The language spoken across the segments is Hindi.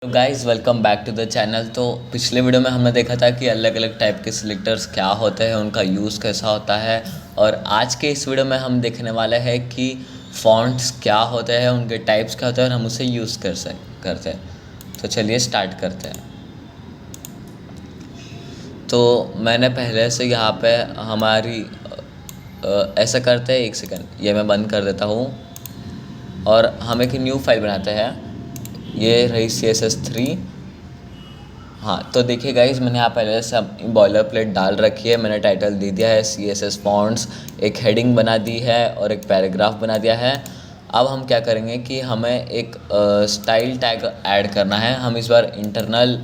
तो guys welcome back to the channel. तो पिछले वीडियो में हमने देखा था कि अलग अलग टाइप के सिलेक्टर्स क्या होते हैं, उनका यूज़ कैसा होता है। और आज के इस वीडियो में हम देखने वाले हैं कि फ़ॉन्ट्स क्या होते हैं, उनके टाइप्स क्या होते हैं और हम उसे यूज़ करते हैं। तो चलिए स्टार्ट करते हैं। तो मैंने पहले से यहाँ पे हमारी ऐसा करते हैं, एक सेकंड ये मैं बंद कर देता हूँ और हम एक न्यू फाइल बनाते हैं। ये रही CSS3। हाँ, तो देखिए गाइज, मैंने यहाँ पहले से बॉयलर प्लेट डाल रखी है। मैंने टाइटल दे दिया है CSS फॉन्ट्स, एक हेडिंग बना दी है और एक पैराग्राफ बना दिया है। अब हम क्या करेंगे कि हमें एक स्टाइल टैग ऐड करना है। हम इस बार इंटरनल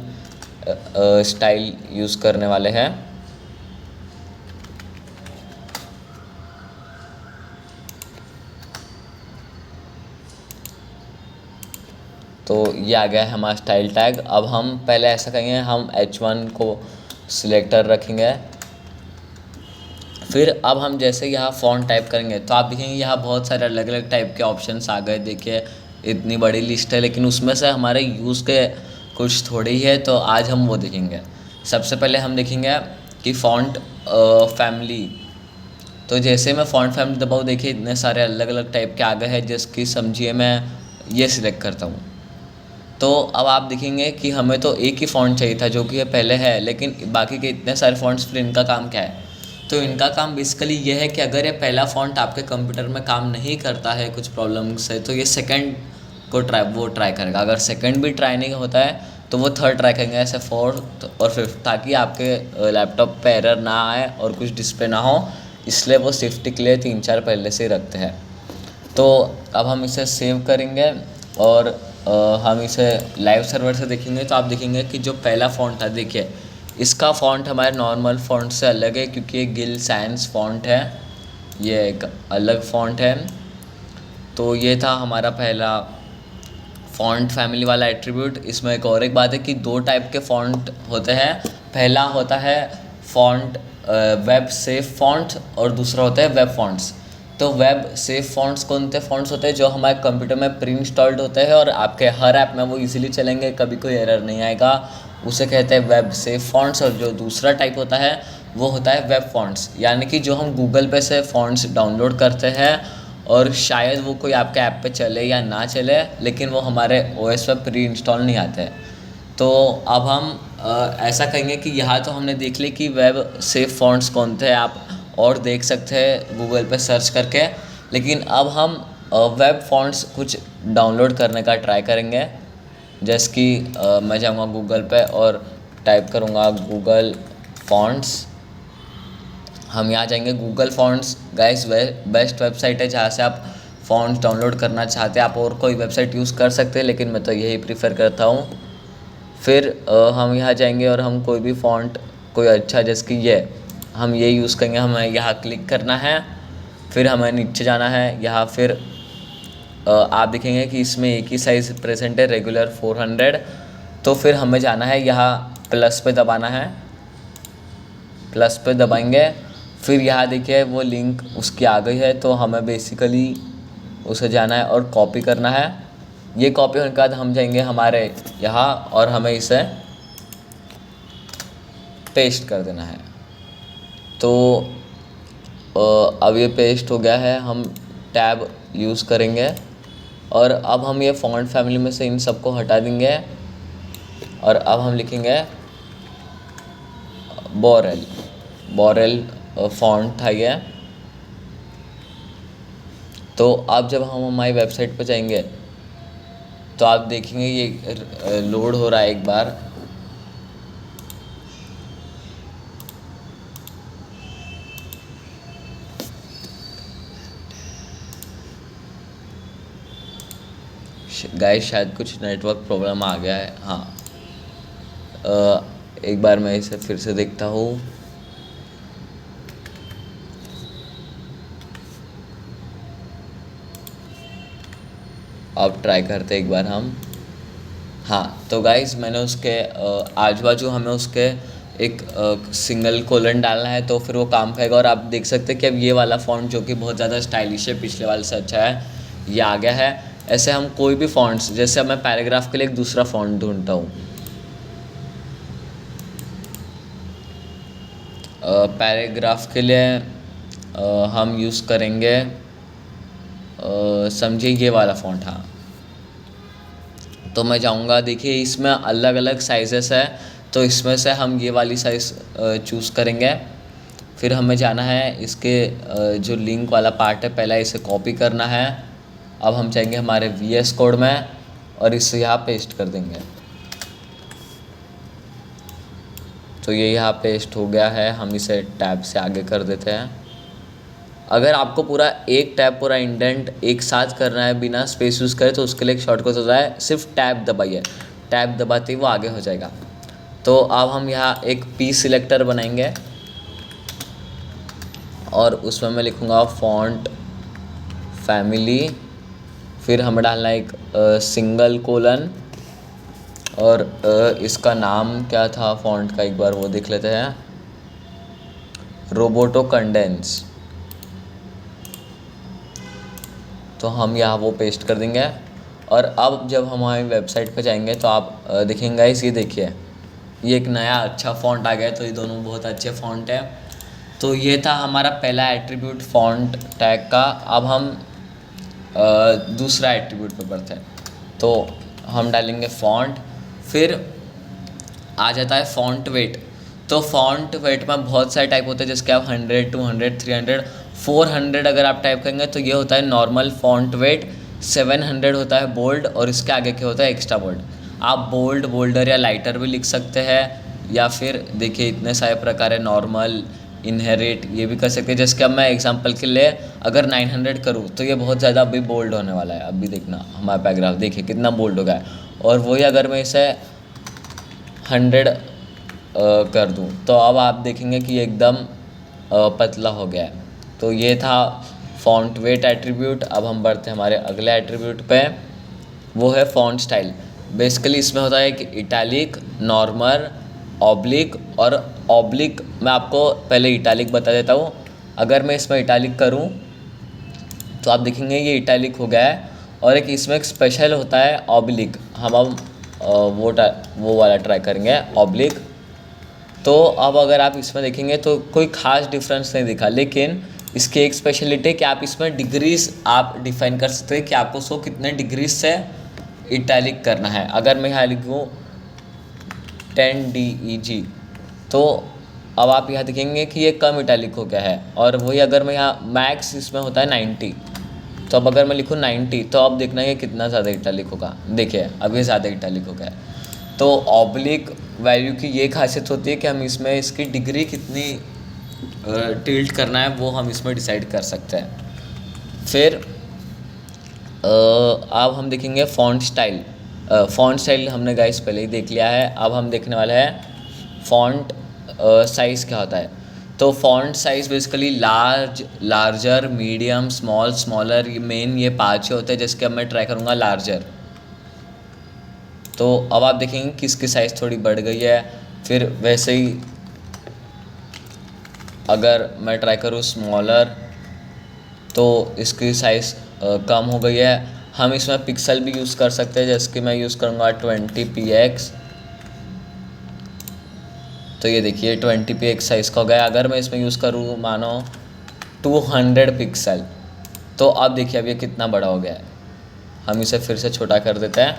स्टाइल यूज़ करने वाले हैं। तो ये आ गया है हमारा स्टाइल टैग। अब हम पहले ऐसा करेंगे, हम H1 को सिलेक्टर रखेंगे। फिर अब हम जैसे यहाँ फ़ॉन्ट टाइप करेंगे तो आप देखेंगे यहाँ बहुत सारे अलग अलग टाइप के ऑप्शंस आ गए। देखिए इतनी बड़ी लिस्ट है, लेकिन उसमें से हमारे यूज़ के कुछ थोड़े ही है, तो आज हम वो देखेंगे। सबसे पहले हम देखेंगे कि फ़ॉन्ट फैमिली। तो जैसे मैं फ़ॉन्ट फैमिली दबाऊँ, देखिए इतने सारे अलग अलग टाइप के आ गए हैं। जिसकी समझिए मैं ये सिलेक्ट करता हूँ तो अब आप देखेंगे कि हमें तो एक ही फ़ॉन्ट चाहिए था जो कि ये पहले है, लेकिन बाकी के इतने सारे फ़ॉन्ट्स, फिर इनका काम क्या है? तो इनका काम बेसिकली ये है कि अगर ये पहला फ़ॉन्ट आपके कंप्यूटर में काम नहीं करता है कुछ प्रॉब्लम से, तो ये सेकंड को ट्राई करेगा। अगर सेकंड भी ट्राई नहीं होता है तो वो थर्ड ट्राई करेंगे, ऐसे फोर्थ और फिफ्थ, ताकि आपके लैपटॉप पे एरर ना आए और कुछ डिस्प्ले ना हो। इसलिए वो सेफ्टी के लिए 3-4 पहले से ही रखते हैं। तो अब हम इसे सेव करेंगे और हम इसे लाइव सर्वर से देखेंगे। तो आप देखेंगे कि जो पहला फ़ॉन्ट था, देखिए इसका फ़ॉन्ट हमारे नॉर्मल फ़ॉन्ट से अलग है, क्योंकि ये गिल सैंस फ़ॉन्ट है, ये एक अलग फ़ॉन्ट है। तो ये था हमारा पहला फ़ॉन्ट फैमिली वाला एट्रीब्यूट। इसमें एक बात है कि 2 टाइप के फ़ॉन्ट होते हैं। पहला होता है फ़ॉन्ट वेब सेफ फ़ॉन्ट और दूसरा होता है वेब फ़ॉन्ट्स। तो वेब सेफ फ़ॉन्ट्स कौन से फ़ॉन्ट्स होते हैं? जो हमारे कंप्यूटर में प्री इंस्टॉल्ड होते हैं और आपके हर ऐप में वो इजीली चलेंगे, कभी कोई एरर नहीं आएगा, उसे कहते हैं वेब सेफ फ़ॉन्ट्स। और जो दूसरा टाइप होता है वो होता है वेब फ़ॉन्ट्स, यानी कि जो हम गूगल पे से फ़ॉन्ट्स डाउनलोड करते हैं और शायद वो कोई आपके ऐप पे चले या ना चले, लेकिन वो हमारे OS पे प्री इंस्टॉल नहीं आते हैं। तो अब हम ऐसा कहेंगे कि यहाँ तो हमने देख ली कि वेब सेफ फ़ॉन्ट्स कौन थे, आप और देख सकते हैं गूगल पे सर्च करके। लेकिन अब हम वेब फ़ॉन्ट्स कुछ डाउनलोड करने का ट्राई करेंगे। जैसे कि मैं जाऊँगा गूगल पे और टाइप करूँगा गूगल फ़ॉन्ट्स। हम यहाँ जाएंगे Google fonts. Guys best website है जहाँ से आप फ़ॉन्ट्स डाउनलोड करना चाहते हैं। आप और कोई वेबसाइट यूज़ कर सकते हैं, लेकिन मैं तो यही प्रीफर करता हूँ। फिर हम यहाँ जाएंगे और हम कोई भी फ़ॉन्ट, कोई अच्छा, जैसे कि ये हम ये यूज़ करेंगे। हमें यहाँ क्लिक करना है, फिर हमें नीचे जाना है। यहाँ फिर आप देखेंगे कि इसमें एक ही साइज़ प्रेजेंट है, रेगुलर 400। तो फिर हमें जाना है, यहाँ प्लस पे दबाना है। प्लस पे दबाएंगे, फिर यहाँ देखिए वो लिंक उसकी आ गई है। तो हमें बेसिकली उसे जाना है और कॉपी करना है। ये कॉपी होने के बाद हम जाएंगे हमारे यहाँ और हमें इसे पेस्ट कर देना है। तो अब ये पेस्ट हो गया है। हम टैब यूज़ करेंगे और अब हम ये फ़ॉन्ट फैमिली में से इन सबको हटा देंगे और अब हम लिखेंगे बोरेल फ़ॉन्ट था ये। तो अब जब हम हमारी वेबसाइट पर जाएंगे तो आप देखेंगे ये लोड हो रहा है एक बार। गाइस शायद कुछ नेटवर्क प्रॉब्लम आ गया है। हाँ, एक बार मैं इसे फिर से देखता हूँ। अब ट्राई करते एक बार हम। हाँ, तो गाइस मैंने उसके आजू बाजू हमें उसके एक सिंगल कोलन डालना है, तो फिर वो काम करेगा। और आप देख सकते हैं कि अब ये वाला फ़ॉन्ट जो कि बहुत ज़्यादा स्टाइलिश है, पिछले वाले से अच्छा है, ये आ गया है। ऐसे हम कोई भी फॉन्ट्स, जैसे अब मैं पैराग्राफ के लिए एक दूसरा फॉन्ट ढूंढता हूँ। पैराग्राफ के लिए हम यूज़ करेंगे समझिए ये वाला फ़ॉन्ट। हाँ, तो मैं जाऊँगा, देखिए इसमें अलग अलग साइज़ेस है, तो इसमें से हम ये वाली साइज़ चूज़ करेंगे। फिर हमें जाना है इसके जो लिंक वाला पार्ट है, पहला इसे कॉपी करना है। अब हम जाएंगे हमारे VS कोड में और इसे यहाँ पेस्ट कर देंगे। तो ये यहाँ पेस्ट हो गया है। हम इसे टैब से आगे कर देते हैं। अगर आपको पूरा एक टैब पूरा इंडेंट एक साथ करना है बिना स्पेस यूज़ करे, तो उसके लिए एक शॉर्टकट होता है, सिर्फ टैब दबाइए, टैब दबाते ही वो आगे हो जाएगा। तो अब हम यहाँ एक P सिलेक्टर बनाएंगे और उसमें मैं लिखूँगा फॉन्ट फैमिली, फिर हमें डालना एक सिंगल कोलन और इसका नाम क्या था फॉन्ट का, एक बार वो देख लेते हैं, रोबोटो कंडेंस। तो हम यहाँ वो पेस्ट कर देंगे। और अब जब हम हमारी वेबसाइट पे जाएंगे तो आप देखेंगे गाइस, ये देखिए ये एक नया अच्छा फ़ॉन्ट आ गया। तो ये दोनों बहुत अच्छे फ़ॉन्ट है। तो ये था हमारा पहला एट्रीब्यूट फ़ॉन्ट टैग का। अब हम दूसरा एट्रीब्यूट पे बढ़ते हैं। तो हम डालेंगे फ़ॉन्ट, फिर आ जाता है फ़ॉन्ट वेट। तो फ़ॉन्ट वेट में बहुत सारे टाइप होते हैं, जैसे कि आप 100, 200, 300, 400 अगर आप टाइप करेंगे तो ये होता है नॉर्मल फ़ॉन्ट वेट। 700 होता है बोल्ड और इसके आगे क्या होता है एक्स्ट्रा बोल्ड। आप बोल्ड, बोल्डर या लाइटर भी लिख सकते हैं, या फिर देखिए इतने सारे प्रकार है, नॉर्मल, इनहेरिट, ये भी कर सकते हैं। जैसे कि अब मैं एग्जांपल के लिए अगर 900 करूँ तो ये बहुत ज़्यादा अभी बोल्ड होने वाला है। अभी देखना हमारा पैराग्राफ देखिए कितना बोल्ड हो गया है। और वही अगर मैं इसे 100 कर दूँ तो अब आप देखेंगे कि एकदम पतला हो गया है। तो ये था फ़ॉन्ट वेट एट्रीब्यूट। अब हम बढ़ते हैं हमारे अगले एट्रीब्यूट पे, वो है फ़ॉन्ट स्टाइल। बेसिकली इसमें होता है कि इटैलिक, नॉर्मल, ऑब्लिक और ऑब्लिक। मैं आपको पहले इटैलिक बता देता हूँ। अगर मैं इसमें इटैलिक करूँ तो आप देखेंगे ये इटैलिक हो गया है। और एक इसमें एक स्पेशल होता है ऑब्लिक। हम अब वो वाला ट्राई करेंगे ऑब्लिक। तो अब अगर आप इसमें देखेंगे तो कोई ख़ास डिफरेंस नहीं दिखा, लेकिन इसकी एक स्पेशलिटी कि आप इसमें डिग्रीज आप डिफाइन कर सकते हैं कि आपको उसको कितने डिग्रीज से इटैलिक करना है। अगर मैं यहाँ लिखूँ 10 DEG तो अब आप यहाँ देखेंगे कि ये कम इटैलिक हो गया है। और वही अगर मैं यहाँ मैक्स इसमें होता है 90, तो अब अगर मैं लिखूँ 90 तो अब देखना ये कितना ज़्यादा इटैलिक होगा। देखिए अब ये ज़्यादा इटैलिक हो गया है। तो ऑब्लिक वैल्यू की ये खासियत होती है कि हम इसमें इसकी डिग्री कितनी टिल्ट करना है वो हम इसमें डिसाइड कर सकते हैं। फिर अब हम देखेंगे फ़ॉन्ट स्टाइल। फ़ॉन्ट स्टाइल हमने गाइस पहले ही देख लिया है। अब हम देखने वाले हैं फ़ॉन्ट साइज़ क्या होता है। तो font size basically large, larger, medium, small, smaller, ये मेन ये 5 होते हैं। जैसे कि अब मैं ट्राई करूँगा लार्जर, तो अब आप देखेंगे कि इसकी साइज़ थोड़ी बढ़ गई है। फिर वैसे ही अगर मैं ट्राई करूँ स्मॉलर तो इसकी साइज़ कम हो गई है। हम इसमें पिक्सल भी यूज़ कर सकते हैं, जैसे कि मैं यूज़ करूँगा 20px। तो ये देखिए 20px साइज़ का हो गया। अगर मैं इसमें यूज़ करूँ मानो 200 पिक्सल, तो अब देखिए अब ये कितना बड़ा हो गया है। हम इसे फिर से छोटा कर देते हैं।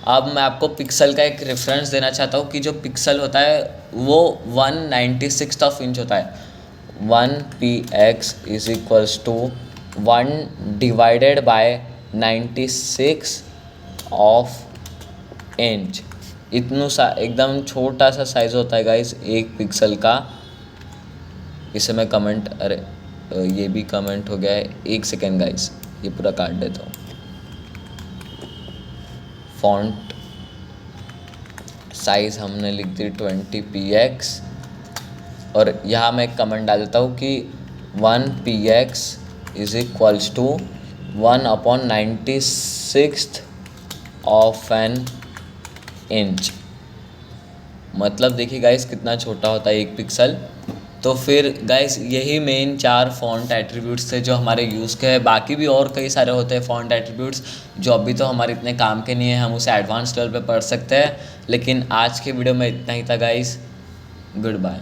अब मैं आपको पिक्सल का एक रेफरेंस देना चाहता हूँ कि जो पिक्सल होता है वो 1/96 इंच होता है। 1px is equals to 1 divided by 96 of inch. इतना सा एकदम छोटा सा साइज़ होता है गाइस एक पिक्सल का। इसे मैं कमेंट, अरे ये भी कमेंट हो गया है, एक सेकेंड गाइस, ये पूरा काट देता हूँ। फ़ॉन्ट साइज़ हमने लिख दी 20px और यहाँ मैं एक कमेंट डाल देता हूँ कि 1px is equals to 1/96 of an inch. मतलब देखिए गाइस कितना छोटा होता है एक पिक्सल। तो फिर गाइस यही मेन 4 फ़ॉन्ट एट्रीब्यूट्स थे जो हमारे यूज़ के हैं। बाकी भी और कई सारे होते हैं फ़ॉन्ट एट्रीब्यूट्स जो अभी तो हमारे इतने काम के नहीं है, हम उसे एडवांस लेवल पे पढ़ सकते हैं। लेकिन आज के वीडियो में इतना ही था गाइस, गुड बाय।